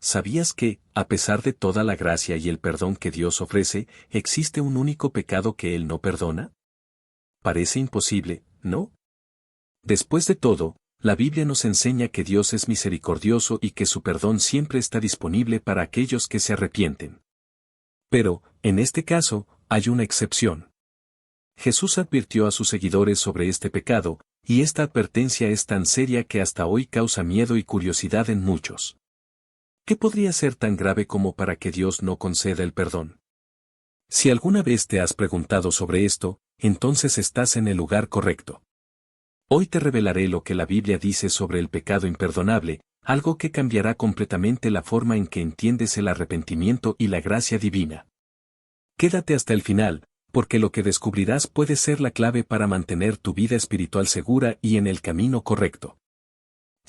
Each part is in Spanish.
¿sabías que, a pesar de toda la gracia y el perdón que Dios ofrece, existe un único pecado que Él no perdona? Parece imposible, ¿no? Después de todo, la Biblia nos enseña que Dios es misericordioso y que su perdón siempre está disponible para aquellos que se arrepienten. Pero, en este caso, hay una excepción. Jesús advirtió a sus seguidores sobre este pecado, y esta advertencia es tan seria que hasta hoy causa miedo y curiosidad en muchos. ¿Qué podría ser tan grave como para que Dios no conceda el perdón? Si alguna vez te has preguntado sobre esto, entonces estás en el lugar correcto. Hoy te revelaré lo que la Biblia dice sobre el pecado imperdonable, algo que cambiará completamente la forma en que entiendes el arrepentimiento y la gracia divina. Quédate hasta el final, porque lo que descubrirás puede ser la clave para mantener tu vida espiritual segura y en el camino correcto.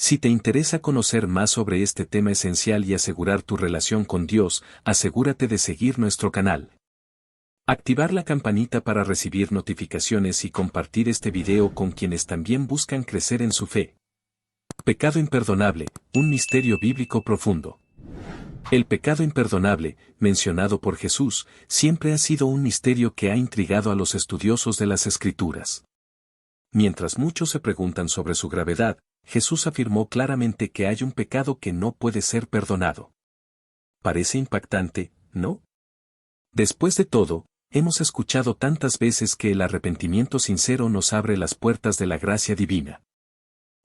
Si te interesa conocer más sobre este tema esencial y asegurar tu relación con Dios, asegúrate de seguir nuestro canal. Activar la campanita para recibir notificaciones y compartir este video con quienes también buscan crecer en su fe. Pecado imperdonable, un misterio bíblico profundo. El pecado imperdonable, mencionado por Jesús, siempre ha sido un misterio que ha intrigado a los estudiosos de las Escrituras. Mientras muchos se preguntan sobre su gravedad, Jesús afirmó claramente que hay un pecado que no puede ser perdonado. Parece impactante, ¿no? Después de todo, hemos escuchado tantas veces que el arrepentimiento sincero nos abre las puertas de la gracia divina.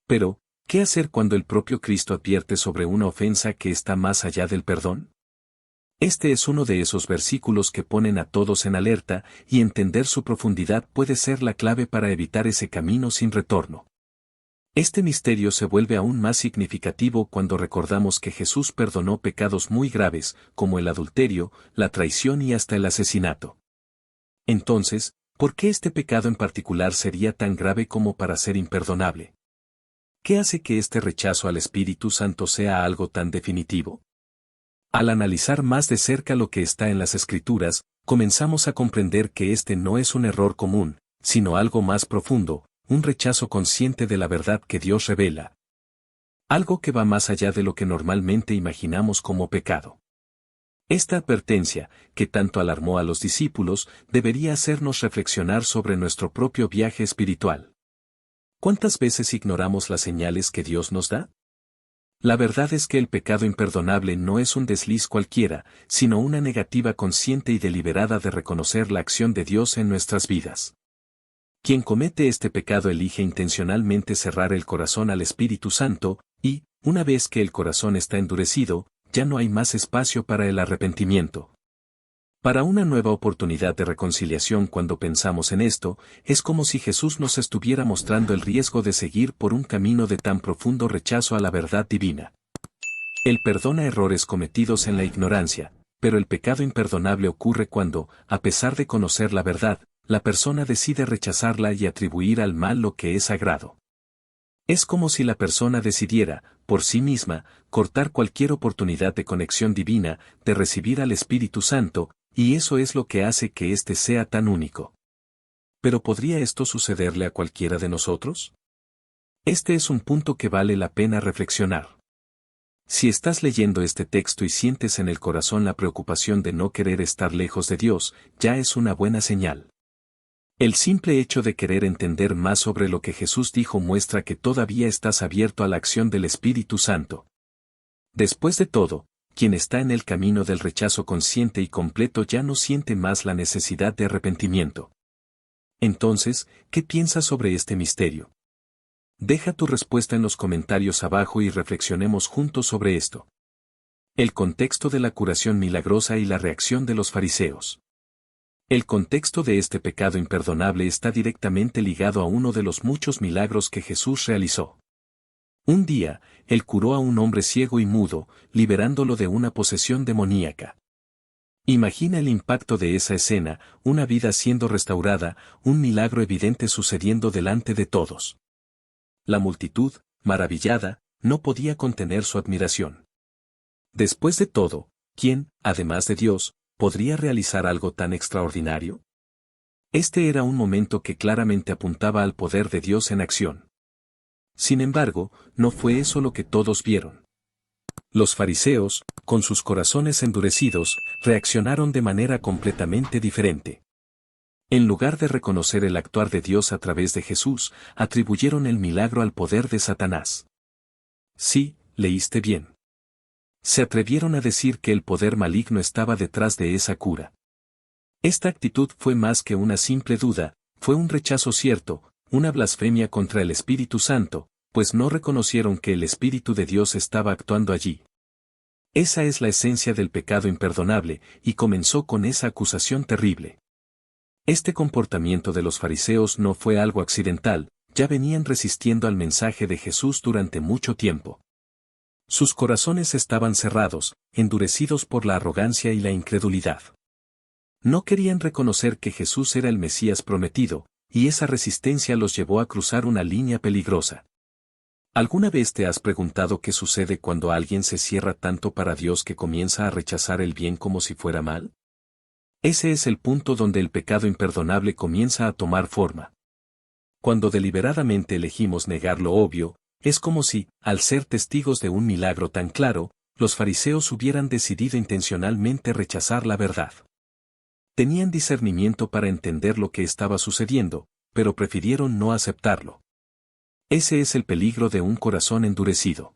Pero, ¿qué hacer cuando el propio Cristo advierte sobre una ofensa que está más allá del perdón? Este es uno de esos versículos que ponen a todos en alerta, y entender su profundidad puede ser la clave para evitar ese camino sin retorno. Este misterio se vuelve aún más significativo cuando recordamos que Jesús perdonó pecados muy graves, como el adulterio, la traición y hasta el asesinato. Entonces, ¿por qué este pecado en particular sería tan grave como para ser imperdonable? ¿Qué hace que este rechazo al Espíritu Santo sea algo tan definitivo? Al analizar más de cerca lo que está en las Escrituras, comenzamos a comprender que este no es un error común, sino algo más profundo, un rechazo consciente de la verdad que Dios revela. Algo que va más allá de lo que normalmente imaginamos como pecado. Esta advertencia, que tanto alarmó a los discípulos, debería hacernos reflexionar sobre nuestro propio viaje espiritual. ¿Cuántas veces ignoramos las señales que Dios nos da? La verdad es que el pecado imperdonable no es un desliz cualquiera, sino una negativa consciente y deliberada de reconocer la acción de Dios en nuestras vidas. Quien comete este pecado elige intencionalmente cerrar el corazón al Espíritu Santo, y, una vez que el corazón está endurecido, ya no hay más espacio para el arrepentimiento. Para una nueva oportunidad de reconciliación cuando pensamos en esto, es como si Jesús nos estuviera mostrando el riesgo de seguir por un camino de tan profundo rechazo a la verdad divina. Él perdona errores cometidos en la ignorancia, pero el pecado imperdonable ocurre cuando, a pesar de conocer la verdad, la persona decide rechazarla y atribuir al mal lo que es sagrado. Es como si la persona decidiera, por sí misma, cortar cualquier oportunidad de conexión divina, de recibir al Espíritu Santo, y eso es lo que hace que éste sea tan único. ¿Pero podría esto sucederle a cualquiera de nosotros? Este es un punto que vale la pena reflexionar. Si estás leyendo este texto y sientes en el corazón la preocupación de no querer estar lejos de Dios, ya es una buena señal. El simple hecho de querer entender más sobre lo que Jesús dijo muestra que todavía estás abierto a la acción del Espíritu Santo. Después de todo, quien está en el camino del rechazo consciente y completo ya no siente más la necesidad de arrepentimiento. Entonces, ¿qué piensas sobre este misterio? Deja tu respuesta en los comentarios abajo y reflexionemos juntos sobre esto. El contexto de la curación milagrosa y la reacción de los fariseos. El contexto de este pecado imperdonable está directamente ligado a uno de los muchos milagros que Jesús realizó. Un día, Él curó a un hombre ciego y mudo, liberándolo de una posesión demoníaca. Imagina el impacto de esa escena, una vida siendo restaurada, un milagro evidente sucediendo delante de todos. La multitud, maravillada, no podía contener su admiración. Después de todo, ¿quién, además de Dios, podría realizar algo tan extraordinario? Este era un momento que claramente apuntaba al poder de Dios en acción. Sin embargo, no fue eso lo que todos vieron. Los fariseos, con sus corazones endurecidos, reaccionaron de manera completamente diferente. En lugar de reconocer el actuar de Dios a través de Jesús, atribuyeron el milagro al poder de Satanás. Sí, leíste bien. Se atrevieron a decir que el poder maligno estaba detrás de esa cura. Esta actitud fue más que una simple duda, fue un rechazo cierto, una blasfemia contra el Espíritu Santo, pues no reconocieron que el Espíritu de Dios estaba actuando allí. Esa es la esencia del pecado imperdonable, y comenzó con esa acusación terrible. Este comportamiento de los fariseos no fue algo accidental, ya venían resistiendo al mensaje de Jesús durante mucho tiempo. Sus corazones estaban cerrados, endurecidos por la arrogancia y la incredulidad. No querían reconocer que Jesús era el Mesías prometido, y esa resistencia los llevó a cruzar una línea peligrosa. ¿Alguna vez te has preguntado qué sucede cuando alguien se cierra tanto para Dios que comienza a rechazar el bien como si fuera mal? Ese es el punto donde el pecado imperdonable comienza a tomar forma. Cuando deliberadamente elegimos negar lo obvio, es como si, al ser testigos de un milagro tan claro, los fariseos hubieran decidido intencionalmente rechazar la verdad. Tenían discernimiento para entender lo que estaba sucediendo, pero prefirieron no aceptarlo. Ese es el peligro de un corazón endurecido.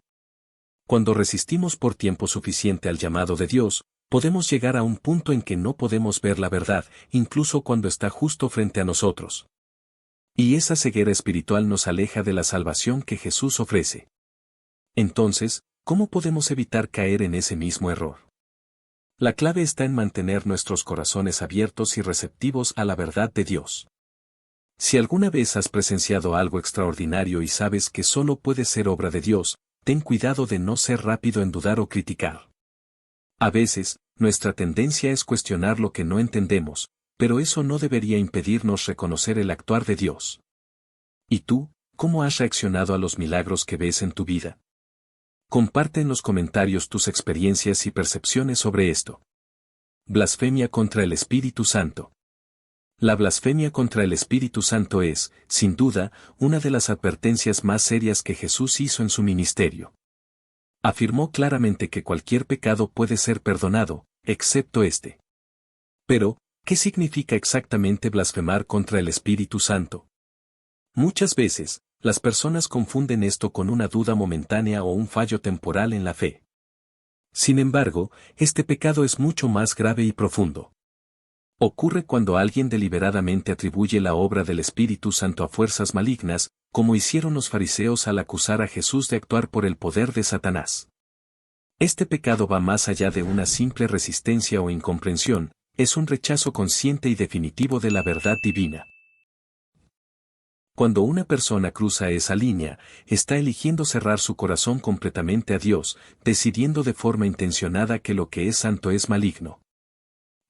Cuando resistimos por tiempo suficiente al llamado de Dios, podemos llegar a un punto en que no podemos ver la verdad, incluso cuando está justo frente a nosotros. Y esa ceguera espiritual nos aleja de la salvación que Jesús ofrece. Entonces, ¿cómo podemos evitar caer en ese mismo error? La clave está en mantener nuestros corazones abiertos y receptivos a la verdad de Dios. Si alguna vez has presenciado algo extraordinario y sabes que solo puede ser obra de Dios, ten cuidado de no ser rápido en dudar o criticar. A veces, nuestra tendencia es cuestionar lo que no entendemos, pero eso no debería impedirnos reconocer el actuar de Dios. ¿Y tú, cómo has reaccionado a los milagros que ves en tu vida? Comparte en los comentarios tus experiencias y percepciones sobre esto. Blasfemia contra el Espíritu Santo. La blasfemia contra el Espíritu Santo es, sin duda, una de las advertencias más serias que Jesús hizo en su ministerio. Afirmó claramente que cualquier pecado puede ser perdonado, excepto este. Pero, ¿qué significa exactamente blasfemar contra el Espíritu Santo? Muchas veces, las personas confunden esto con una duda momentánea o un fallo temporal en la fe. Sin embargo, este pecado es mucho más grave y profundo. Ocurre cuando alguien deliberadamente atribuye la obra del Espíritu Santo a fuerzas malignas, como hicieron los fariseos al acusar a Jesús de actuar por el poder de Satanás. Este pecado va más allá de una simple resistencia o incomprensión, es un rechazo consciente y definitivo de la verdad divina. Cuando una persona cruza esa línea, está eligiendo cerrar su corazón completamente a Dios, decidiendo de forma intencionada que lo que es santo es maligno.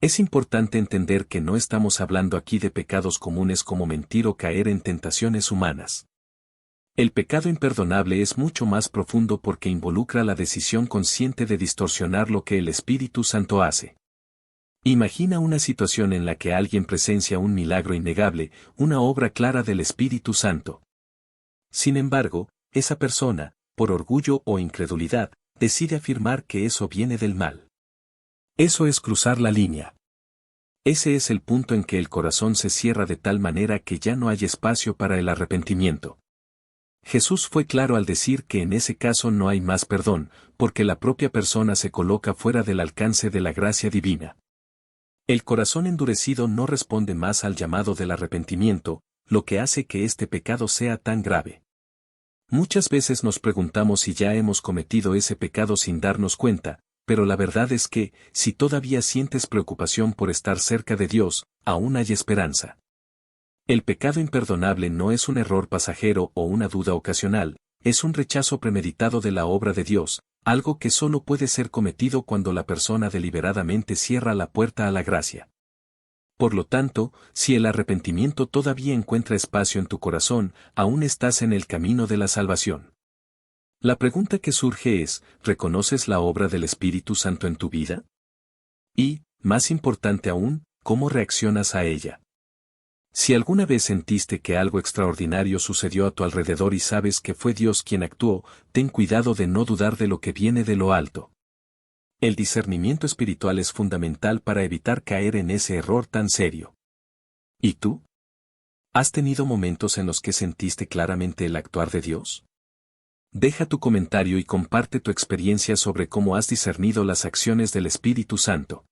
Es importante entender que no estamos hablando aquí de pecados comunes como mentir o caer en tentaciones humanas. El pecado imperdonable es mucho más profundo porque involucra la decisión consciente de distorsionar lo que el Espíritu Santo hace. Imagina una situación en la que alguien presencia un milagro innegable, una obra clara del Espíritu Santo. Sin embargo, esa persona, por orgullo o incredulidad, decide afirmar que eso viene del mal. Eso es cruzar la línea. Ese es el punto en que el corazón se cierra de tal manera que ya no hay espacio para el arrepentimiento. Jesús fue claro al decir que en ese caso no hay más perdón, porque la propia persona se coloca fuera del alcance de la gracia divina. El corazón endurecido no responde más al llamado del arrepentimiento, lo que hace que este pecado sea tan grave. Muchas veces nos preguntamos si ya hemos cometido ese pecado sin darnos cuenta, pero la verdad es que, si todavía sientes preocupación por estar cerca de Dios, aún hay esperanza. El pecado imperdonable no es un error pasajero o una duda ocasional, es un rechazo premeditado de la obra de Dios, algo que solo puede ser cometido cuando la persona deliberadamente cierra la puerta a la gracia. Por lo tanto, si el arrepentimiento todavía encuentra espacio en tu corazón, aún estás en el camino de la salvación. La pregunta que surge es, ¿reconoces la obra del Espíritu Santo en tu vida? Y, más importante aún, ¿cómo reaccionas a ella? Si alguna vez sentiste que algo extraordinario sucedió a tu alrededor y sabes que fue Dios quien actuó, ten cuidado de no dudar de lo que viene de lo alto. El discernimiento espiritual es fundamental para evitar caer en ese error tan serio. ¿Y tú? ¿Has tenido momentos en los que sentiste claramente el actuar de Dios? Deja tu comentario y comparte tu experiencia sobre cómo has discernido las acciones del Espíritu Santo.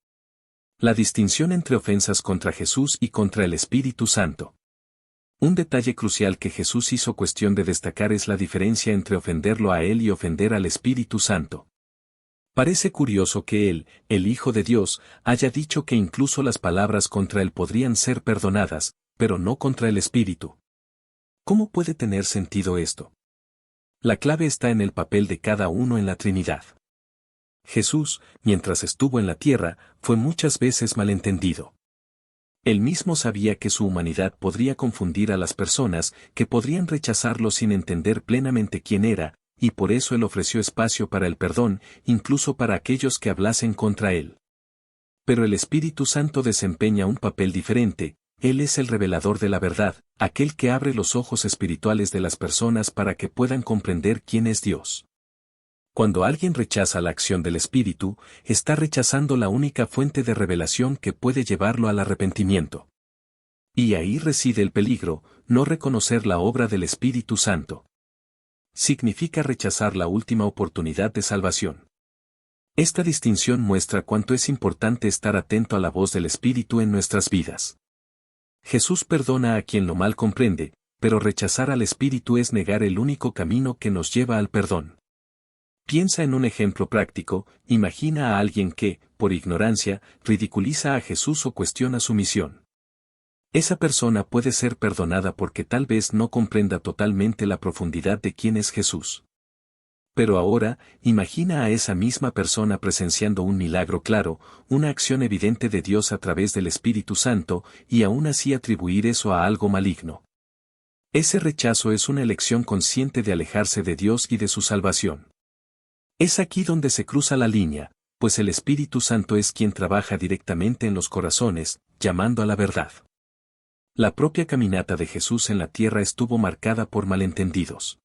La distinción entre ofensas contra Jesús y contra el Espíritu Santo. Un detalle crucial que Jesús hizo cuestión de destacar es la diferencia entre ofenderlo a Él y ofender al Espíritu Santo. Parece curioso que Él, el Hijo de Dios, haya dicho que incluso las palabras contra Él podrían ser perdonadas, pero no contra el Espíritu. ¿Cómo puede tener sentido esto? La clave está en el papel de cada uno en la Trinidad. Jesús, mientras estuvo en la tierra, fue muchas veces malentendido. Él mismo sabía que su humanidad podría confundir a las personas, que podrían rechazarlo sin entender plenamente quién era, y por eso Él ofreció espacio para el perdón, incluso para aquellos que hablasen contra Él. Pero el Espíritu Santo desempeña un papel diferente. Él es el revelador de la verdad, aquel que abre los ojos espirituales de las personas para que puedan comprender quién es Dios. Cuando alguien rechaza la acción del Espíritu, está rechazando la única fuente de revelación que puede llevarlo al arrepentimiento. Y ahí reside el peligro, no reconocer la obra del Espíritu Santo. Significa rechazar la última oportunidad de salvación. Esta distinción muestra cuánto es importante estar atento a la voz del Espíritu en nuestras vidas. Jesús perdona a quien lo mal comprende, pero rechazar al Espíritu es negar el único camino que nos lleva al perdón. Piensa en un ejemplo práctico, imagina a alguien que, por ignorancia, ridiculiza a Jesús o cuestiona su misión. Esa persona puede ser perdonada porque tal vez no comprenda totalmente la profundidad de quién es Jesús. Pero ahora, imagina a esa misma persona presenciando un milagro claro, una acción evidente de Dios a través del Espíritu Santo, y aún así atribuir eso a algo maligno. Ese rechazo es una elección consciente de alejarse de Dios y de su salvación. Es aquí donde se cruza la línea, pues el Espíritu Santo es quien trabaja directamente en los corazones, llamando a la verdad. La propia caminata de Jesús en la tierra estuvo marcada por malentendidos.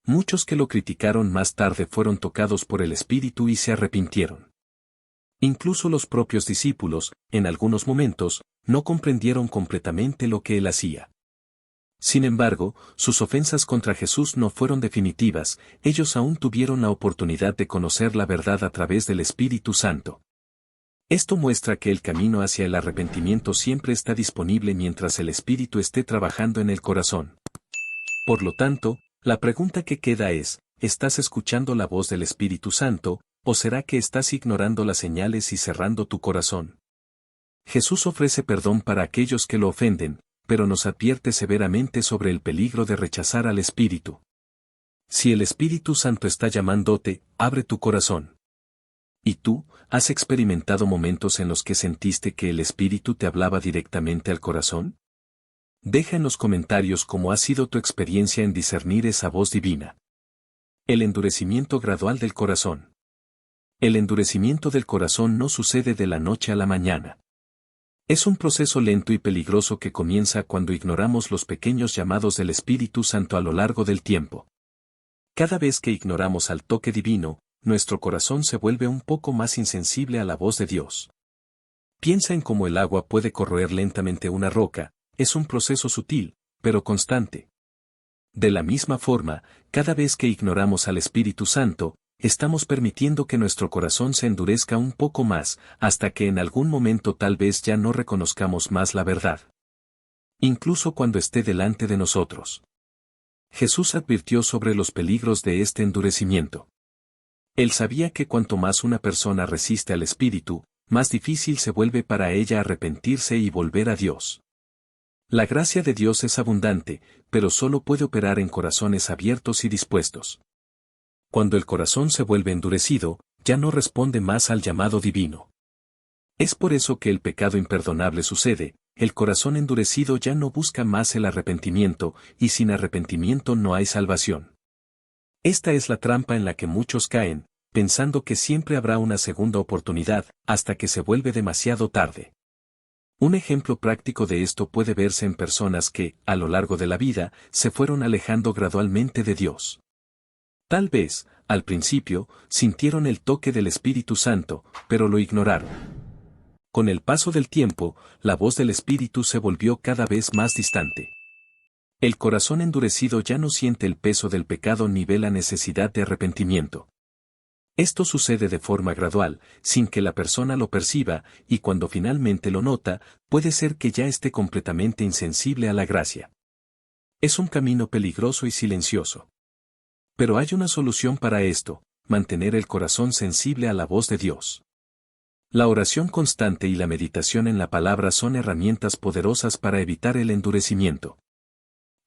Muchos que lo criticaron más tarde fueron tocados por el Espíritu y se arrepintieron. Incluso los propios discípulos, en algunos momentos, no comprendieron completamente lo que él hacía. Sin embargo, sus ofensas contra Jesús no fueron definitivas, ellos aún tuvieron la oportunidad de conocer la verdad a través del Espíritu Santo. Esto muestra que el camino hacia el arrepentimiento siempre está disponible mientras el Espíritu esté trabajando en el corazón. Por lo tanto, la pregunta que queda es, ¿estás escuchando la voz del Espíritu Santo, o será que estás ignorando las señales y cerrando tu corazón? Jesús ofrece perdón para aquellos que lo ofenden, pero nos advierte severamente sobre el peligro de rechazar al Espíritu. Si el Espíritu Santo está llamándote, abre tu corazón. ¿Y tú, has experimentado momentos en los que sentiste que el Espíritu te hablaba directamente al corazón? Deja en los comentarios cómo ha sido tu experiencia en discernir esa voz divina. El endurecimiento gradual del corazón. El endurecimiento del corazón no sucede de la noche a la mañana. Es un proceso lento y peligroso que comienza cuando ignoramos los pequeños llamados del Espíritu Santo a lo largo del tiempo. Cada vez que ignoramos al toque divino, nuestro corazón se vuelve un poco más insensible a la voz de Dios. Piensa en cómo el agua puede corroer lentamente una roca, es un proceso sutil, pero constante. De la misma forma, cada vez que ignoramos al Espíritu Santo, estamos permitiendo que nuestro corazón se endurezca un poco más, hasta que en algún momento tal vez ya no reconozcamos más la verdad. Incluso cuando esté delante de nosotros. Jesús advirtió sobre los peligros de este endurecimiento. Él sabía que cuanto más una persona resiste al Espíritu, más difícil se vuelve para ella arrepentirse y volver a Dios. La gracia de Dios es abundante, pero solo puede operar en corazones abiertos y dispuestos. Cuando el corazón se vuelve endurecido, ya no responde más al llamado divino. Es por eso que el pecado imperdonable sucede, el corazón endurecido ya no busca más el arrepentimiento, y sin arrepentimiento no hay salvación. Esta es la trampa en la que muchos caen, pensando que siempre habrá una segunda oportunidad, hasta que se vuelve demasiado tarde. Un ejemplo práctico de esto puede verse en personas que, a lo largo de la vida, se fueron alejando gradualmente de Dios. Tal vez, al principio, sintieron el toque del Espíritu Santo, pero lo ignoraron. Con el paso del tiempo, la voz del Espíritu se volvió cada vez más distante. El corazón endurecido ya no siente el peso del pecado ni ve la necesidad de arrepentimiento. Esto sucede de forma gradual, sin que la persona lo perciba, y cuando finalmente lo nota, puede ser que ya esté completamente insensible a la gracia. Es un camino peligroso y silencioso. Pero hay una solución para esto: mantener el corazón sensible a la voz de Dios. La oración constante y la meditación en la palabra son herramientas poderosas para evitar el endurecimiento.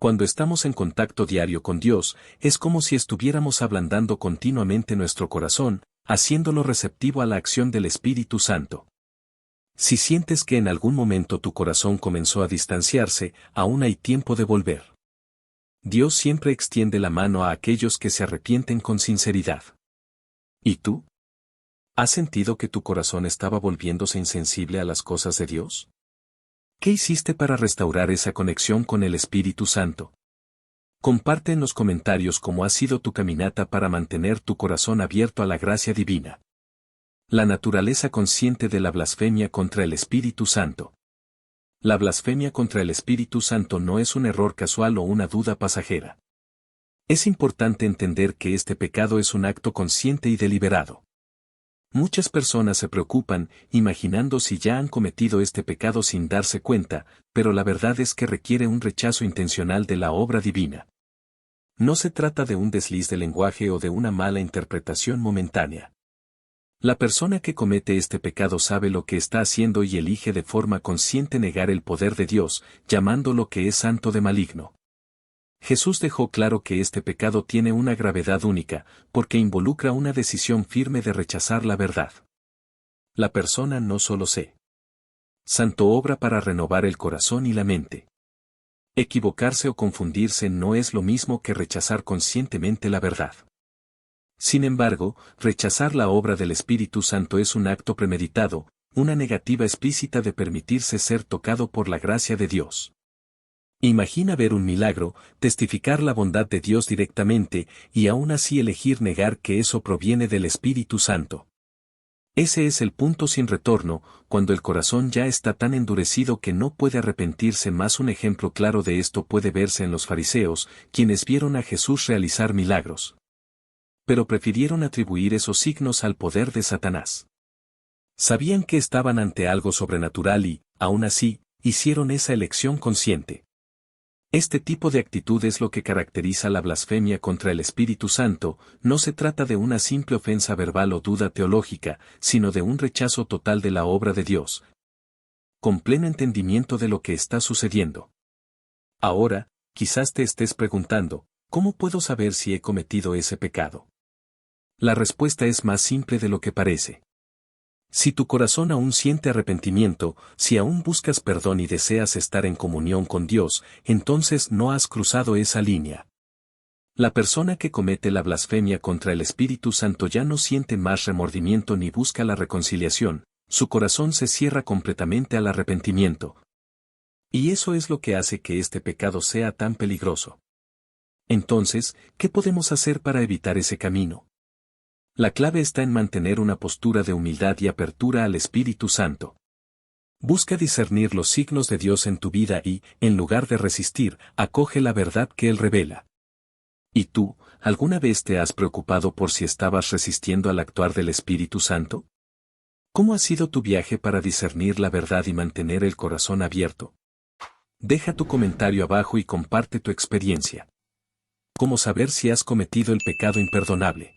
Cuando estamos en contacto diario con Dios, es como si estuviéramos ablandando continuamente nuestro corazón, haciéndolo receptivo a la acción del Espíritu Santo. Si sientes que en algún momento tu corazón comenzó a distanciarse, aún hay tiempo de volver. Dios siempre extiende la mano a aquellos que se arrepienten con sinceridad. ¿Y tú? ¿Has sentido que tu corazón estaba volviéndose insensible a las cosas de Dios? ¿Qué hiciste para restaurar esa conexión con el Espíritu Santo? Comparte en los comentarios cómo ha sido tu caminata para mantener tu corazón abierto a la gracia divina. La naturaleza consciente de la blasfemia contra el Espíritu Santo. La blasfemia contra el Espíritu Santo no es un error casual o una duda pasajera. Es importante entender que este pecado es un acto consciente y deliberado. Muchas personas se preocupan, imaginando si ya han cometido este pecado sin darse cuenta, pero la verdad es que requiere un rechazo intencional de la obra divina. No se trata de un desliz de lenguaje o de una mala interpretación momentánea. La persona que comete este pecado sabe lo que está haciendo y elige de forma consciente negar el poder de Dios, llamando lo que es santo de maligno. Jesús dejó claro que este pecado tiene una gravedad única, porque involucra una decisión firme de rechazar la verdad. La persona no solo se santo obra para renovar el corazón y la mente. Equivocarse o confundirse no es lo mismo que rechazar conscientemente la verdad. Sin embargo, rechazar la obra del Espíritu Santo es un acto premeditado, una negativa explícita de permitirse ser tocado por la gracia de Dios. Imagina ver un milagro, testificar la bondad de Dios directamente, y aún así elegir negar que eso proviene del Espíritu Santo. Ese es el punto sin retorno, cuando el corazón ya está tan endurecido que no puede arrepentirse más. Un ejemplo claro de esto puede verse en los fariseos, quienes vieron a Jesús realizar milagros. Pero prefirieron atribuir esos signos al poder de Satanás. Sabían que estaban ante algo sobrenatural y, aún así, hicieron esa elección consciente. Este tipo de actitud es lo que caracteriza la blasfemia contra el Espíritu Santo. No se trata de una simple ofensa verbal o duda teológica, sino de un rechazo total de la obra de Dios, con pleno entendimiento de lo que está sucediendo. Ahora, quizás te estés preguntando, ¿cómo puedo saber si he cometido ese pecado? La respuesta es más simple de lo que parece. Si tu corazón aún siente arrepentimiento, si aún buscas perdón y deseas estar en comunión con Dios, entonces no has cruzado esa línea. La persona que comete la blasfemia contra el Espíritu Santo ya no siente más remordimiento ni busca la reconciliación, su corazón se cierra completamente al arrepentimiento. Y eso es lo que hace que este pecado sea tan peligroso. Entonces, ¿qué podemos hacer para evitar ese camino? La clave está en mantener una postura de humildad y apertura al Espíritu Santo. Busca discernir los signos de Dios en tu vida y, en lugar de resistir, acoge la verdad que Él revela. ¿Y tú, alguna vez te has preocupado por si estabas resistiendo al actuar del Espíritu Santo? ¿Cómo ha sido tu viaje para discernir la verdad y mantener el corazón abierto? Deja tu comentario abajo y comparte tu experiencia. ¿Cómo saber si has cometido el pecado imperdonable?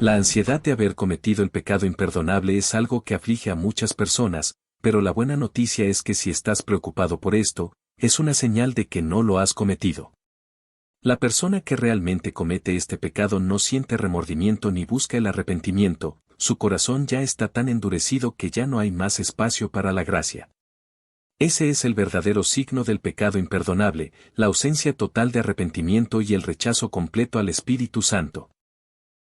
La ansiedad de haber cometido el pecado imperdonable es algo que aflige a muchas personas, pero la buena noticia es que si estás preocupado por esto, es una señal de que no lo has cometido. La persona que realmente comete este pecado no siente remordimiento ni busca el arrepentimiento, su corazón ya está tan endurecido que ya no hay más espacio para la gracia. Ese es el verdadero signo del pecado imperdonable, la ausencia total de arrepentimiento y el rechazo completo al Espíritu Santo.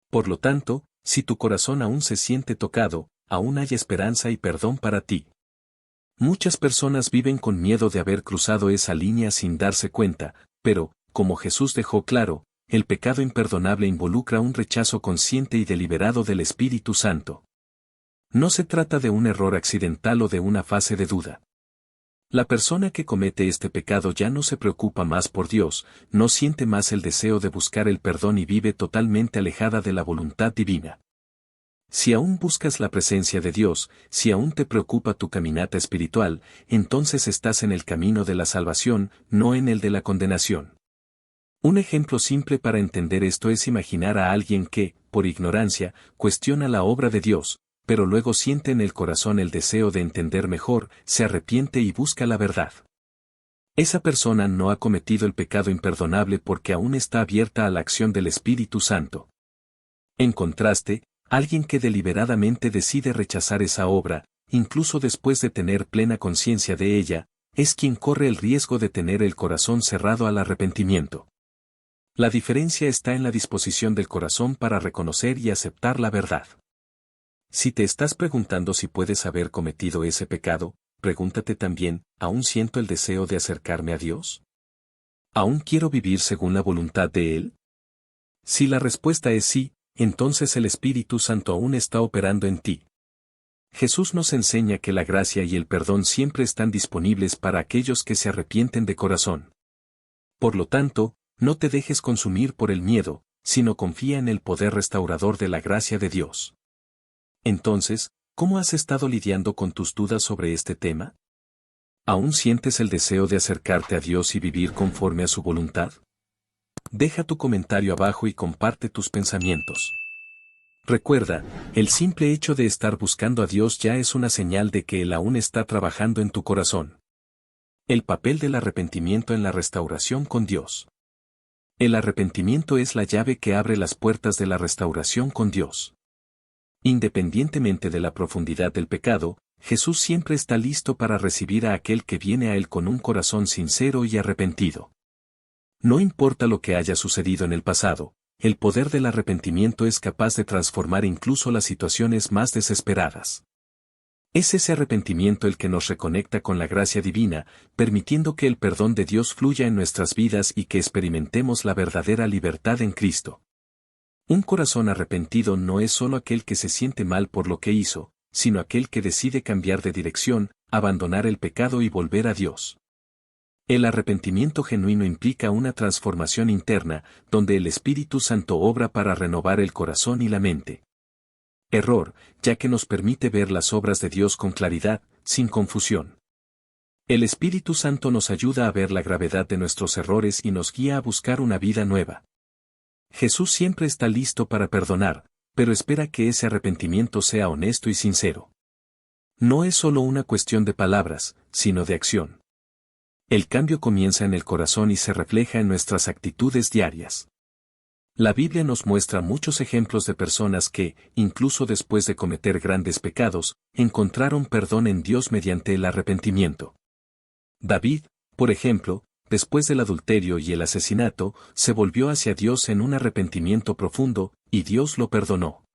Por lo tanto, si tu corazón aún se siente tocado, aún hay esperanza y perdón para ti. Muchas personas viven con miedo de haber cruzado esa línea sin darse cuenta, pero, como Jesús dejó claro, el pecado imperdonable involucra un rechazo consciente y deliberado del Espíritu Santo. No se trata de un error accidental o de una fase de duda. La persona que comete este pecado ya no se preocupa más por Dios, no siente más el deseo de buscar el perdón y vive totalmente alejada de la voluntad divina. Si aún buscas la presencia de Dios, si aún te preocupa tu caminata espiritual, entonces estás en el camino de la salvación, no en el de la condenación. Un ejemplo simple para entender esto es imaginar a alguien que, por ignorancia, cuestiona la obra de Dios, pero luego siente en el corazón el deseo de entender mejor, se arrepiente y busca la verdad. Esa persona no ha cometido el pecado imperdonable porque aún está abierta a la acción del Espíritu Santo. En contraste, alguien que deliberadamente decide rechazar esa obra, incluso después de tener plena conciencia de ella, es quien corre el riesgo de tener el corazón cerrado al arrepentimiento. La diferencia está en la disposición del corazón para reconocer y aceptar la verdad. Si te estás preguntando si puedes haber cometido ese pecado, pregúntate también, ¿aún siento el deseo de acercarme a Dios? ¿Aún quiero vivir según la voluntad de Él? Si la respuesta es sí, entonces el Espíritu Santo aún está operando en ti. Jesús nos enseña que la gracia y el perdón siempre están disponibles para aquellos que se arrepienten de corazón. Por lo tanto, no te dejes consumir por el miedo, sino confía en el poder restaurador de la gracia de Dios. Entonces, ¿cómo has estado lidiando con tus dudas sobre este tema? ¿Aún sientes el deseo de acercarte a Dios y vivir conforme a su voluntad? Deja tu comentario abajo y comparte tus pensamientos. Recuerda, el simple hecho de estar buscando a Dios ya es una señal de que Él aún está trabajando en tu corazón. El papel del arrepentimiento en la restauración con Dios. El arrepentimiento es la llave que abre las puertas de la restauración con Dios. Independientemente de la profundidad del pecado, Jesús siempre está listo para recibir a aquel que viene a Él con un corazón sincero y arrepentido. No importa lo que haya sucedido en el pasado, el poder del arrepentimiento es capaz de transformar incluso las situaciones más desesperadas. Es ese arrepentimiento el que nos reconecta con la gracia divina, permitiendo que el perdón de Dios fluya en nuestras vidas y que experimentemos la verdadera libertad en Cristo. Un corazón arrepentido no es solo aquel que se siente mal por lo que hizo, sino aquel que decide cambiar de dirección, abandonar el pecado y volver a Dios. El arrepentimiento genuino implica una transformación interna, donde el Espíritu Santo obra para renovar el corazón y la mente. Error, ya que nos permite ver las obras de Dios con claridad, sin confusión. El Espíritu Santo nos ayuda a ver la gravedad de nuestros errores y nos guía a buscar una vida nueva. Jesús siempre está listo para perdonar, pero espera que ese arrepentimiento sea honesto y sincero. No es solo una cuestión de palabras, sino de acción. El cambio comienza en el corazón y se refleja en nuestras actitudes diarias. La Biblia nos muestra muchos ejemplos de personas que, incluso después de cometer grandes pecados, encontraron perdón en Dios mediante el arrepentimiento. David, por ejemplo, después del adulterio y el asesinato, se volvió hacia Dios en un arrepentimiento profundo, y Dios lo perdonó.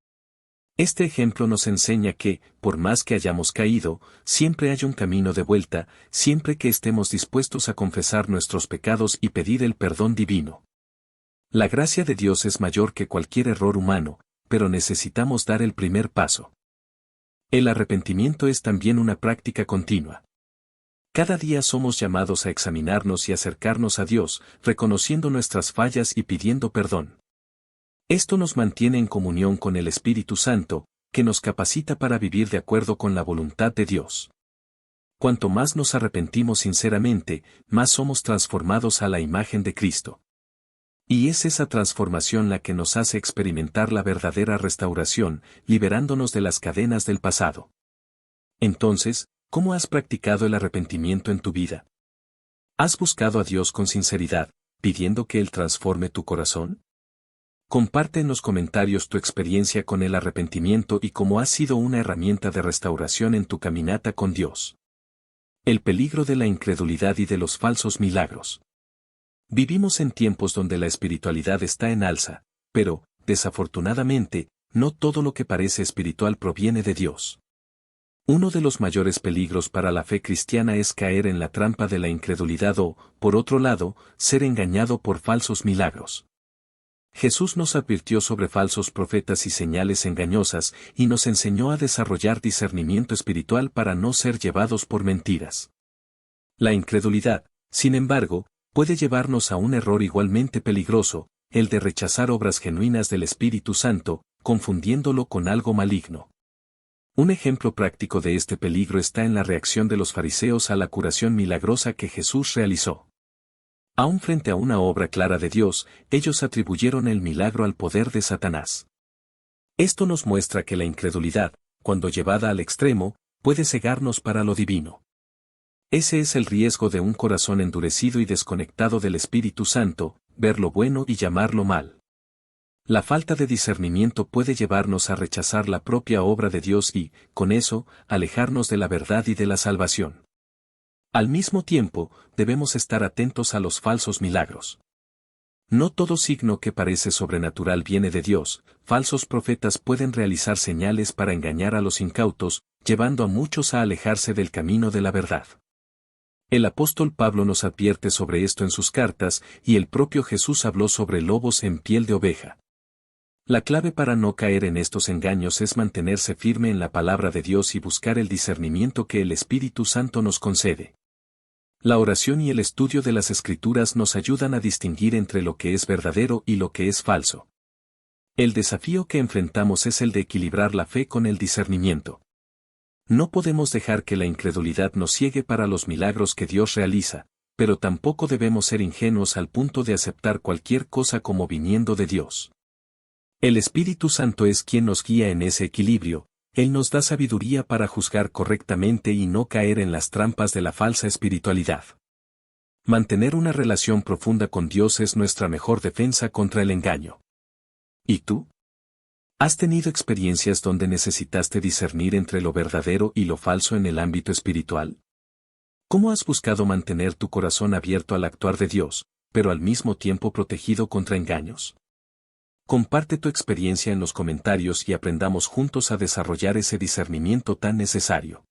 Este ejemplo nos enseña que, por más que hayamos caído, siempre hay un camino de vuelta, siempre que estemos dispuestos a confesar nuestros pecados y pedir el perdón divino. La gracia de Dios es mayor que cualquier error humano, pero necesitamos dar el primer paso. El arrepentimiento es también una práctica continua. Cada día somos llamados a examinarnos y acercarnos a Dios, reconociendo nuestras fallas y pidiendo perdón. Esto nos mantiene en comunión con el Espíritu Santo, que nos capacita para vivir de acuerdo con la voluntad de Dios. Cuanto más nos arrepentimos sinceramente, más somos transformados a la imagen de Cristo. Y es esa transformación la que nos hace experimentar la verdadera restauración, liberándonos de las cadenas del pasado. Entonces, ¿cómo has practicado el arrepentimiento en tu vida? ¿Has buscado a Dios con sinceridad, pidiendo que Él transforme tu corazón? Comparte en los comentarios tu experiencia con el arrepentimiento y cómo ha sido una herramienta de restauración en tu caminata con Dios. El peligro de la incredulidad y de los falsos milagros. Vivimos en tiempos donde la espiritualidad está en alza, pero, desafortunadamente, no todo lo que parece espiritual proviene de Dios. Uno de los mayores peligros para la fe cristiana es caer en la trampa de la incredulidad o, por otro lado, ser engañado por falsos milagros. Jesús nos advirtió sobre falsos profetas y señales engañosas y nos enseñó a desarrollar discernimiento espiritual para no ser llevados por mentiras. La incredulidad, sin embargo, puede llevarnos a un error igualmente peligroso, el de rechazar obras genuinas del Espíritu Santo, confundiéndolo con algo maligno. Un ejemplo práctico de este peligro está en la reacción de los fariseos a la curación milagrosa que Jesús realizó. Aún frente a una obra clara de Dios, ellos atribuyeron el milagro al poder de Satanás. Esto nos muestra que la incredulidad, cuando llevada al extremo, puede cegarnos para lo divino. Ese es el riesgo de un corazón endurecido y desconectado del Espíritu Santo, ver lo bueno y llamarlo mal. La falta de discernimiento puede llevarnos a rechazar la propia obra de Dios y, con eso, alejarnos de la verdad y de la salvación. Al mismo tiempo, debemos estar atentos a los falsos milagros. No todo signo que parece sobrenatural viene de Dios. Falsos profetas pueden realizar señales para engañar a los incautos, llevando a muchos a alejarse del camino de la verdad. El apóstol Pablo nos advierte sobre esto en sus cartas, y el propio Jesús habló sobre lobos en piel de oveja. La clave para no caer en estos engaños es mantenerse firme en la palabra de Dios y buscar el discernimiento que el Espíritu Santo nos concede. La oración y el estudio de las Escrituras nos ayudan a distinguir entre lo que es verdadero y lo que es falso. El desafío que enfrentamos es el de equilibrar la fe con el discernimiento. No podemos dejar que la incredulidad nos ciegue para los milagros que Dios realiza, pero tampoco debemos ser ingenuos al punto de aceptar cualquier cosa como viniendo de Dios. El Espíritu Santo es quien nos guía en ese equilibrio. Él nos da sabiduría para juzgar correctamente y no caer en las trampas de la falsa espiritualidad. Mantener una relación profunda con Dios es nuestra mejor defensa contra el engaño. ¿Y tú? ¿Has tenido experiencias donde necesitaste discernir entre lo verdadero y lo falso en el ámbito espiritual? ¿Cómo has buscado mantener tu corazón abierto al actuar de Dios, pero al mismo tiempo protegido contra engaños? Comparte tu experiencia en los comentarios y aprendamos juntos a desarrollar ese discernimiento tan necesario.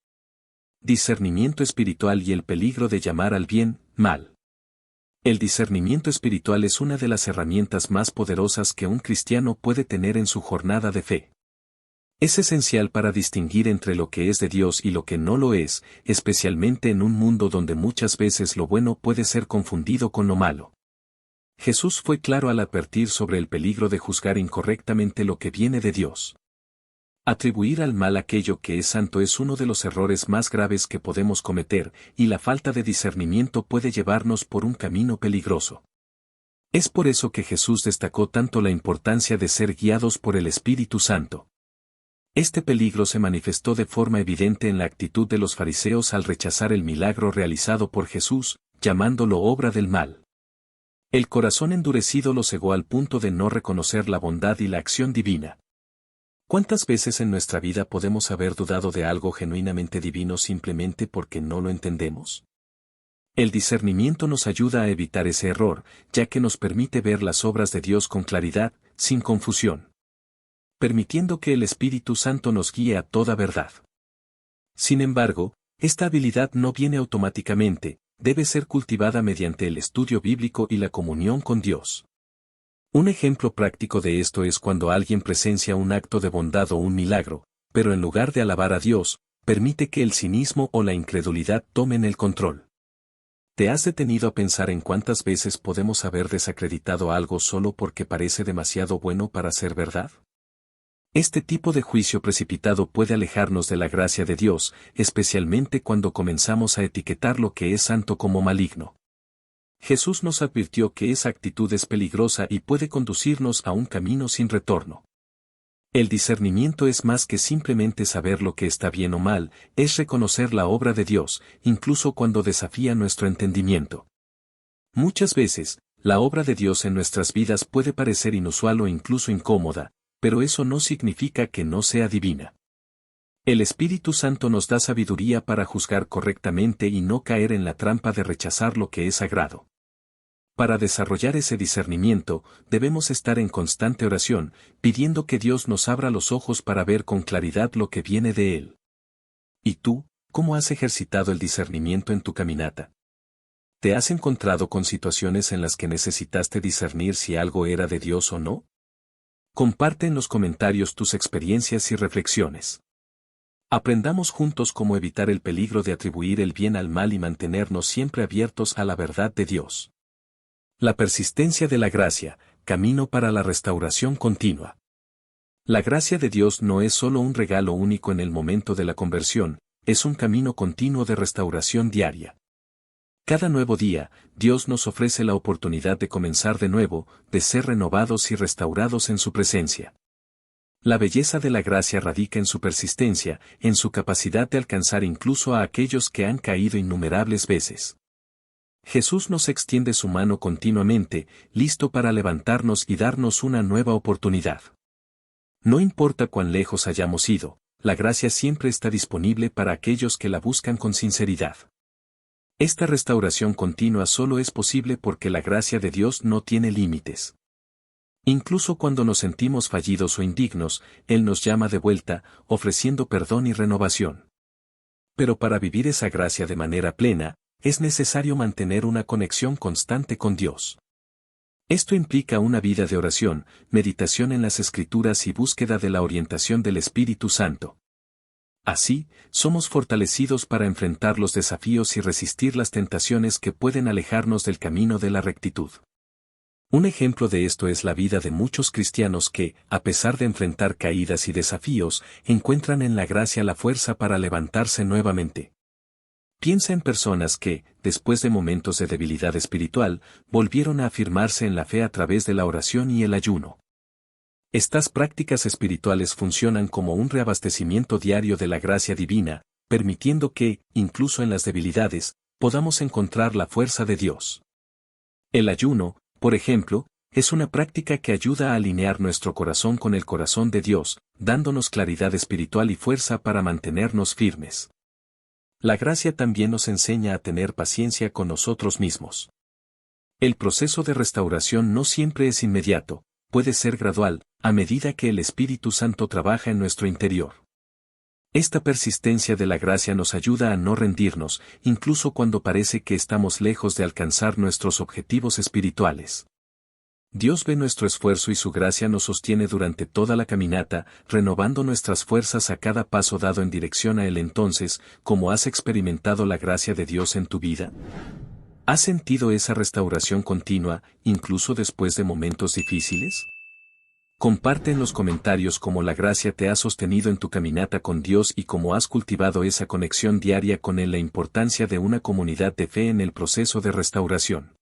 Discernimiento espiritual y el peligro de llamar al bien, mal. El discernimiento espiritual es una de las herramientas más poderosas que un cristiano puede tener en su jornada de fe. Es esencial para distinguir entre lo que es de Dios y lo que no lo es, especialmente en un mundo donde muchas veces lo bueno puede ser confundido con lo malo. Jesús fue claro al advertir sobre el peligro de juzgar incorrectamente lo que viene de Dios. Atribuir al mal aquello que es santo es uno de los errores más graves que podemos cometer, y la falta de discernimiento puede llevarnos por un camino peligroso. Es por eso que Jesús destacó tanto la importancia de ser guiados por el Espíritu Santo. Este peligro se manifestó de forma evidente en la actitud de los fariseos al rechazar el milagro realizado por Jesús, llamándolo obra del mal. El corazón endurecido lo cegó al punto de no reconocer la bondad y la acción divina. ¿Cuántas veces en nuestra vida podemos haber dudado de algo genuinamente divino simplemente porque no lo entendemos? El discernimiento nos ayuda a evitar ese error, ya que nos permite ver las obras de Dios con claridad, sin confusión, permitiendo que el Espíritu Santo nos guíe a toda verdad. Sin embargo, esta habilidad no viene automáticamente, debe ser cultivada mediante el estudio bíblico y la comunión con Dios. Un ejemplo práctico de esto es cuando alguien presencia un acto de bondad o un milagro, pero en lugar de alabar a Dios, permite que el cinismo o la incredulidad tomen el control. ¿Te has detenido a pensar en cuántas veces podemos haber desacreditado algo solo porque parece demasiado bueno para ser verdad? Este tipo de juicio precipitado puede alejarnos de la gracia de Dios, especialmente cuando comenzamos a etiquetar lo que es santo como maligno. Jesús nos advirtió que esa actitud es peligrosa y puede conducirnos a un camino sin retorno. El discernimiento es más que simplemente saber lo que está bien o mal, es reconocer la obra de Dios, incluso cuando desafía nuestro entendimiento. Muchas veces, la obra de Dios en nuestras vidas puede parecer inusual o incluso incómoda, pero eso no significa que no sea divina. El Espíritu Santo nos da sabiduría para juzgar correctamente y no caer en la trampa de rechazar lo que es sagrado. Para desarrollar ese discernimiento, debemos estar en constante oración, pidiendo que Dios nos abra los ojos para ver con claridad lo que viene de Él. ¿Y tú, cómo has ejercitado el discernimiento en tu caminata? ¿Te has encontrado con situaciones en las que necesitaste discernir si algo era de Dios o no? Comparte en los comentarios tus experiencias y reflexiones. Aprendamos juntos cómo evitar el peligro de atribuir el bien al mal y mantenernos siempre abiertos a la verdad de Dios. La persistencia de la gracia, camino para la restauración continua. La gracia de Dios no es solo un regalo único en el momento de la conversión, es un camino continuo de restauración diaria. Cada nuevo día, Dios nos ofrece la oportunidad de comenzar de nuevo, de ser renovados y restaurados en su presencia. La belleza de la gracia radica en su persistencia, en su capacidad de alcanzar incluso a aquellos que han caído innumerables veces. Jesús nos extiende su mano continuamente, listo para levantarnos y darnos una nueva oportunidad. No importa cuán lejos hayamos ido, la gracia siempre está disponible para aquellos que la buscan con sinceridad. Esta restauración continua solo es posible porque la gracia de Dios no tiene límites. Incluso cuando nos sentimos fallidos o indignos, Él nos llama de vuelta, ofreciendo perdón y renovación. Pero para vivir esa gracia de manera plena, es necesario mantener una conexión constante con Dios. Esto implica una vida de oración, meditación en las Escrituras y búsqueda de la orientación del Espíritu Santo. Así, somos fortalecidos para enfrentar los desafíos y resistir las tentaciones que pueden alejarnos del camino de la rectitud. Un ejemplo de esto es la vida de muchos cristianos que, a pesar de enfrentar caídas y desafíos, encuentran en la gracia la fuerza para levantarse nuevamente. Piensa en personas que, después de momentos de debilidad espiritual, volvieron a afirmarse en la fe a través de la oración y el ayuno. Estas prácticas espirituales funcionan como un reabastecimiento diario de la gracia divina, permitiendo que, incluso en las debilidades, podamos encontrar la fuerza de Dios. El ayuno, por ejemplo, es una práctica que ayuda a alinear nuestro corazón con el corazón de Dios, dándonos claridad espiritual y fuerza para mantenernos firmes. La gracia también nos enseña a tener paciencia con nosotros mismos. El proceso de restauración no siempre es inmediato, puede ser gradual, a medida que el Espíritu Santo trabaja en nuestro interior. Esta persistencia de la gracia nos ayuda a no rendirnos, incluso cuando parece que estamos lejos de alcanzar nuestros objetivos espirituales. Dios ve nuestro esfuerzo y su gracia nos sostiene durante toda la caminata, renovando nuestras fuerzas a cada paso dado en dirección a Él. Entonces, ¿cómo has experimentado la gracia de Dios en tu vida? ¿Has sentido esa restauración continua, incluso después de momentos difíciles? Comparte en los comentarios cómo la gracia te ha sostenido en tu caminata con Dios y cómo has cultivado esa conexión diaria con Él. La importancia de una comunidad de fe en el proceso de restauración.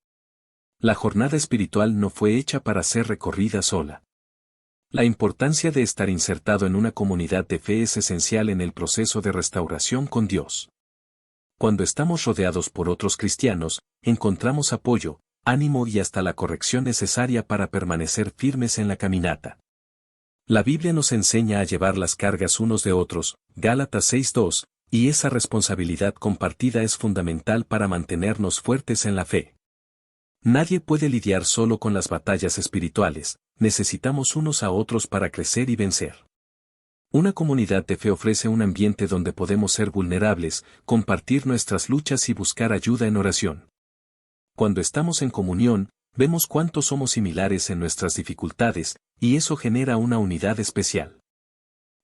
La jornada espiritual no fue hecha para ser recorrida sola. La importancia de estar insertado en una comunidad de fe es esencial en el proceso de restauración con Dios. Cuando estamos rodeados por otros cristianos, encontramos apoyo, ánimo y hasta la corrección necesaria para permanecer firmes en la caminata. La Biblia nos enseña a llevar las cargas unos de otros, Gálatas 6:2, y esa responsabilidad compartida es fundamental para mantenernos fuertes en la fe. Nadie puede lidiar solo con las batallas espirituales, necesitamos unos a otros para crecer y vencer. Una comunidad de fe ofrece un ambiente donde podemos ser vulnerables, compartir nuestras luchas y buscar ayuda en oración. Cuando estamos en comunión, vemos cuánto somos similares en nuestras dificultades, y eso genera una unidad especial.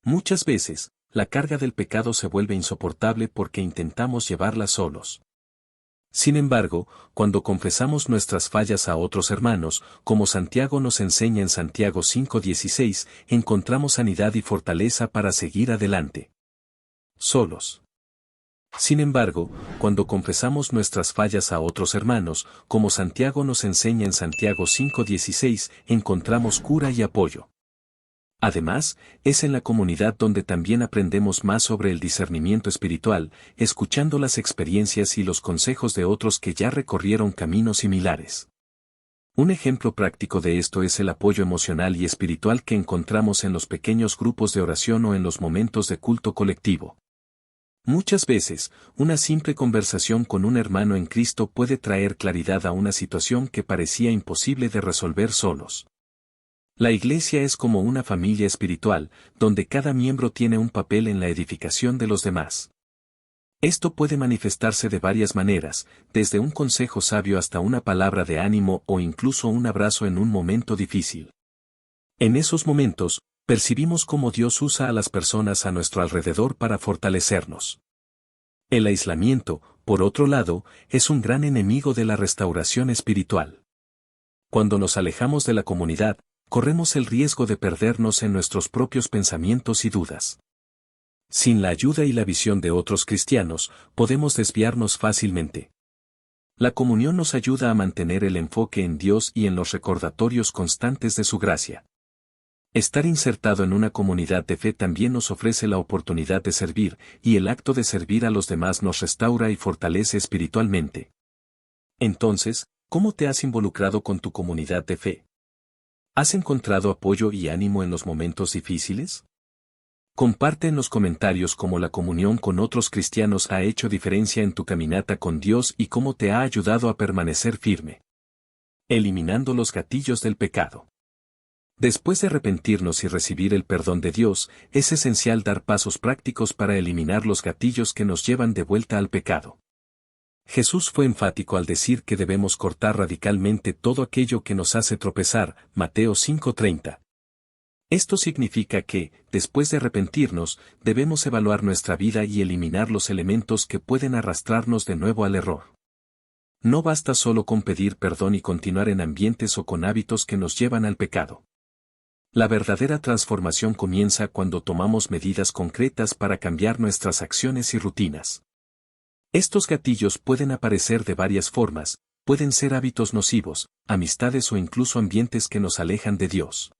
Muchas veces, la carga del pecado se vuelve insoportable porque intentamos llevarla solos. Sin embargo, cuando confesamos nuestras fallas a otros hermanos, como Santiago nos enseña en Santiago 5:16, encontramos sanidad y fortaleza para seguir adelante. Solos. Sin embargo, cuando confesamos nuestras fallas a otros hermanos, como Santiago nos enseña en Santiago 5:16, encontramos cura y apoyo. Además, es en la comunidad donde también aprendemos más sobre el discernimiento espiritual, escuchando las experiencias y los consejos de otros que ya recorrieron caminos similares. Un ejemplo práctico de esto es el apoyo emocional y espiritual que encontramos en los pequeños grupos de oración o en los momentos de culto colectivo. Muchas veces, una simple conversación con un hermano en Cristo puede traer claridad a una situación que parecía imposible de resolver solos. La iglesia es como una familia espiritual, donde cada miembro tiene un papel en la edificación de los demás. Esto puede manifestarse de varias maneras, desde un consejo sabio hasta una palabra de ánimo o incluso un abrazo en un momento difícil. En esos momentos, percibimos cómo Dios usa a las personas a nuestro alrededor para fortalecernos. El aislamiento, por otro lado, es un gran enemigo de la restauración espiritual. Cuando nos alejamos de la comunidad, corremos el riesgo de perdernos en nuestros propios pensamientos y dudas. Sin la ayuda y la visión de otros cristianos, podemos desviarnos fácilmente. La comunión nos ayuda a mantener el enfoque en Dios y en los recordatorios constantes de su gracia. Estar insertado en una comunidad de fe también nos ofrece la oportunidad de servir, y el acto de servir a los demás nos restaura y fortalece espiritualmente. Entonces, ¿cómo te has involucrado con tu comunidad de fe? ¿Has encontrado apoyo y ánimo en los momentos difíciles? Comparte en los comentarios cómo la comunión con otros cristianos ha hecho diferencia en tu caminata con Dios y cómo te ha ayudado a permanecer firme. Eliminando los gatillos del pecado. Después de arrepentirnos y recibir el perdón de Dios, es esencial dar pasos prácticos para eliminar los gatillos que nos llevan de vuelta al pecado. Jesús fue enfático al decir que debemos cortar radicalmente todo aquello que nos hace tropezar, Mateo 5:30. Esto significa que, después de arrepentirnos, debemos evaluar nuestra vida y eliminar los elementos que pueden arrastrarnos de nuevo al error. No basta solo con pedir perdón y continuar en ambientes o con hábitos que nos llevan al pecado. La verdadera transformación comienza cuando tomamos medidas concretas para cambiar nuestras acciones y rutinas. Estos gatillos pueden aparecer de varias formas, pueden ser hábitos nocivos, amistades o incluso ambientes que nos alejan de Dios.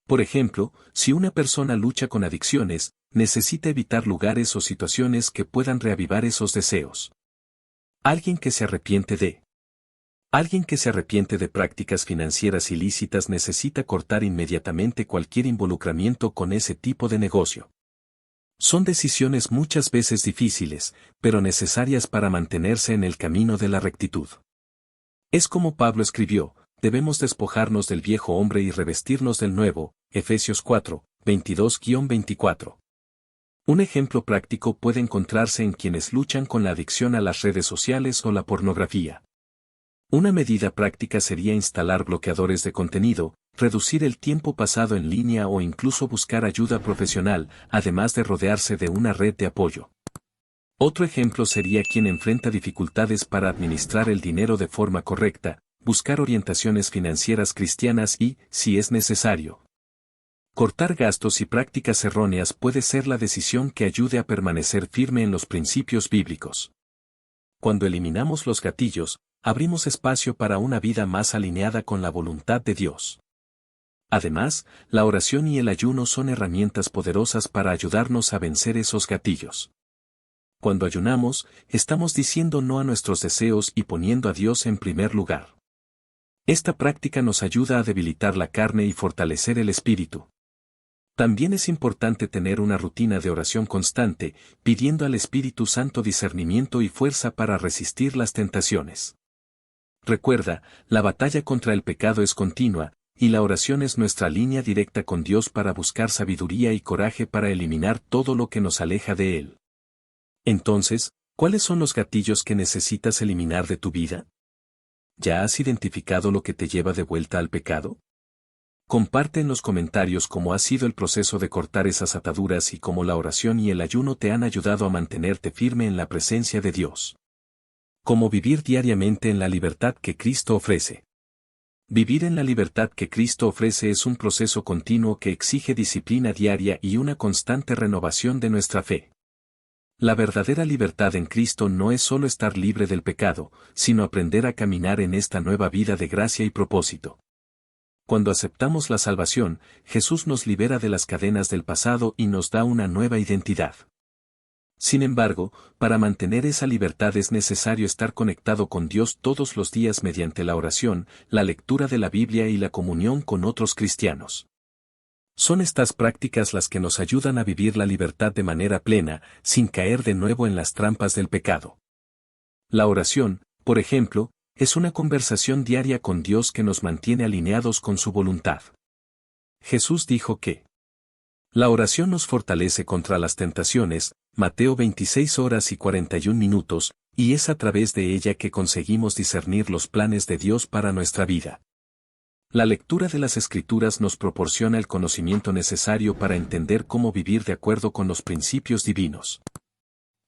Por ejemplo, si una persona lucha con adicciones, necesita evitar lugares o situaciones que puedan reavivar esos deseos. Alguien que se arrepiente de prácticas financieras ilícitas necesita cortar inmediatamente cualquier involucramiento con ese tipo de negocio. Son decisiones muchas veces difíciles, pero necesarias para mantenerse en el camino de la rectitud. Es como Pablo escribió, debemos despojarnos del viejo hombre y revestirnos del nuevo, Efesios 4, 22-24. Un ejemplo práctico puede encontrarse en quienes luchan con la adicción a las redes sociales o la pornografía. Una medida práctica sería instalar bloqueadores de contenido, reducir el tiempo pasado en línea o incluso buscar ayuda profesional, además de rodearse de una red de apoyo. Otro ejemplo sería quien enfrenta dificultades para administrar el dinero de forma correcta, buscar orientaciones financieras cristianas y, si es necesario, cortar gastos y prácticas erróneas puede ser la decisión que ayude a permanecer firme en los principios bíblicos. Cuando eliminamos los gatillos, abrimos espacio para una vida más alineada con la voluntad de Dios. Además, la oración y el ayuno son herramientas poderosas para ayudarnos a vencer esos gatillos. Cuando ayunamos, estamos diciendo no a nuestros deseos y poniendo a Dios en primer lugar. Esta práctica nos ayuda a debilitar la carne y fortalecer el espíritu. También es importante tener una rutina de oración constante, pidiendo al Espíritu Santo discernimiento y fuerza para resistir las tentaciones. Recuerda, la batalla contra el pecado es continua, y la oración es nuestra línea directa con Dios para buscar sabiduría y coraje para eliminar todo lo que nos aleja de Él. Entonces, ¿cuáles son los gatillos que necesitas eliminar de tu vida? ¿Ya has identificado lo que te lleva de vuelta al pecado? Comparte en los comentarios cómo ha sido el proceso de cortar esas ataduras y cómo la oración y el ayuno te han ayudado a mantenerte firme en la presencia de Dios. Cómo vivir diariamente en la libertad que Cristo ofrece. Vivir en la libertad que Cristo ofrece es un proceso continuo que exige disciplina diaria y una constante renovación de nuestra fe. La verdadera libertad en Cristo no es solo estar libre del pecado, sino aprender a caminar en esta nueva vida de gracia y propósito. Cuando aceptamos la salvación, Jesús nos libera de las cadenas del pasado y nos da una nueva identidad. Sin embargo, para mantener esa libertad es necesario estar conectado con Dios todos los días mediante la oración, la lectura de la Biblia y la comunión con otros cristianos. Son estas prácticas las que nos ayudan a vivir la libertad de manera plena, sin caer de nuevo en las trampas del pecado. La oración, por ejemplo, es una conversación diaria con Dios que nos mantiene alineados con su voluntad. Jesús dijo que La oración nos fortalece contra las tentaciones, Mateo 26 horas y 41 minutos, y es a través de ella que conseguimos discernir los planes de Dios para nuestra vida. La lectura de las Escrituras nos proporciona el conocimiento necesario para entender cómo vivir de acuerdo con los principios divinos.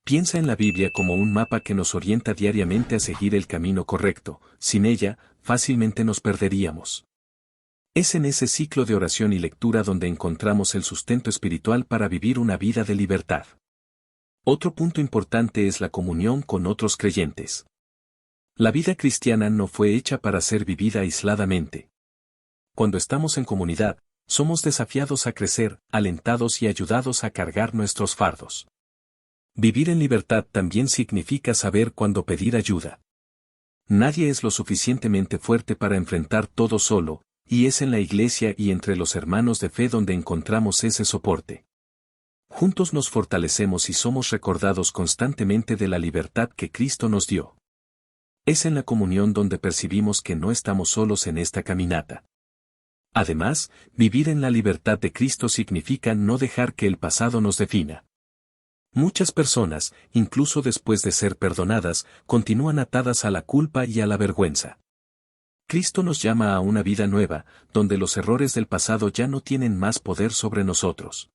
Piensa en la Biblia como un mapa que nos orienta diariamente a seguir el camino correcto, sin ella, fácilmente nos perderíamos. Es en ese ciclo de oración y lectura donde encontramos el sustento espiritual para vivir una vida de libertad. Otro punto importante es la comunión con otros creyentes. La vida cristiana no fue hecha para ser vivida aisladamente. Cuando estamos en comunidad, somos desafiados a crecer, alentados y ayudados a cargar nuestros fardos. Vivir en libertad también significa saber cuándo pedir ayuda. Nadie es lo suficientemente fuerte para enfrentar todo solo, y es en la iglesia y entre los hermanos de fe donde encontramos ese soporte. Juntos nos fortalecemos y somos recordados constantemente de la libertad que Cristo nos dio. Es en la comunión donde percibimos que no estamos solos en esta caminata. Además, vivir en la libertad de Cristo significa no dejar que el pasado nos defina. Muchas personas, incluso después de ser perdonadas, continúan atadas a la culpa y a la vergüenza. Cristo nos llama a una vida nueva, donde los errores del pasado ya no tienen más poder sobre nosotros.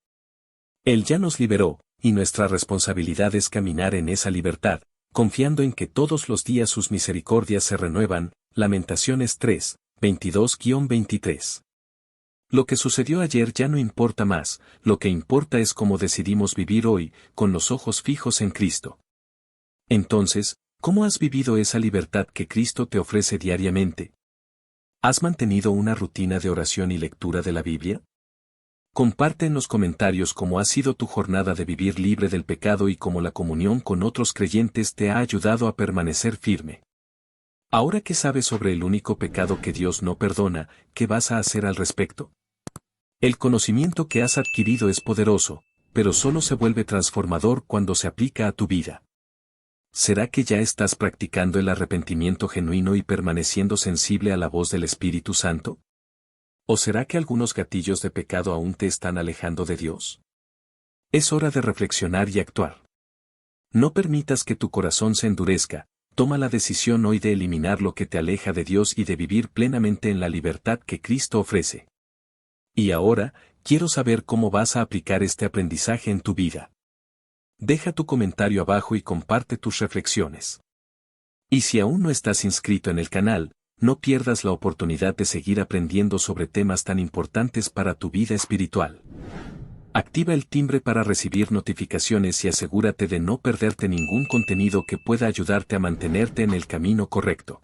Él ya nos liberó, y nuestra responsabilidad es caminar en esa libertad, confiando en que todos los días sus misericordias se renuevan. Lamentaciones 3, 22-23. Lo que sucedió ayer ya no importa más, lo que importa es cómo decidimos vivir hoy, con los ojos fijos en Cristo. Entonces, ¿cómo has vivido esa libertad que Cristo te ofrece diariamente? ¿Has mantenido una rutina de oración y lectura de la Biblia? Comparte en los comentarios cómo ha sido tu jornada de vivir libre del pecado y cómo la comunión con otros creyentes te ha ayudado a permanecer firme. Ahora que sabes sobre el único pecado que Dios no perdona, ¿qué vas a hacer al respecto? El conocimiento que has adquirido es poderoso, pero solo se vuelve transformador cuando se aplica a tu vida. ¿Será que ya estás practicando el arrepentimiento genuino y permaneciendo sensible a la voz del Espíritu Santo? ¿O será que algunos gatillos de pecado aún te están alejando de Dios? Es hora de reflexionar y actuar. No permitas que tu corazón se endurezca, toma la decisión hoy de eliminar lo que te aleja de Dios y de vivir plenamente en la libertad que Cristo ofrece. Y ahora, quiero saber cómo vas a aplicar este aprendizaje en tu vida. Deja tu comentario abajo y comparte tus reflexiones. Y si aún no estás inscrito en el canal, no pierdas la oportunidad de seguir aprendiendo sobre temas tan importantes para tu vida espiritual. Activa el timbre para recibir notificaciones y asegúrate de no perderte ningún contenido que pueda ayudarte a mantenerte en el camino correcto.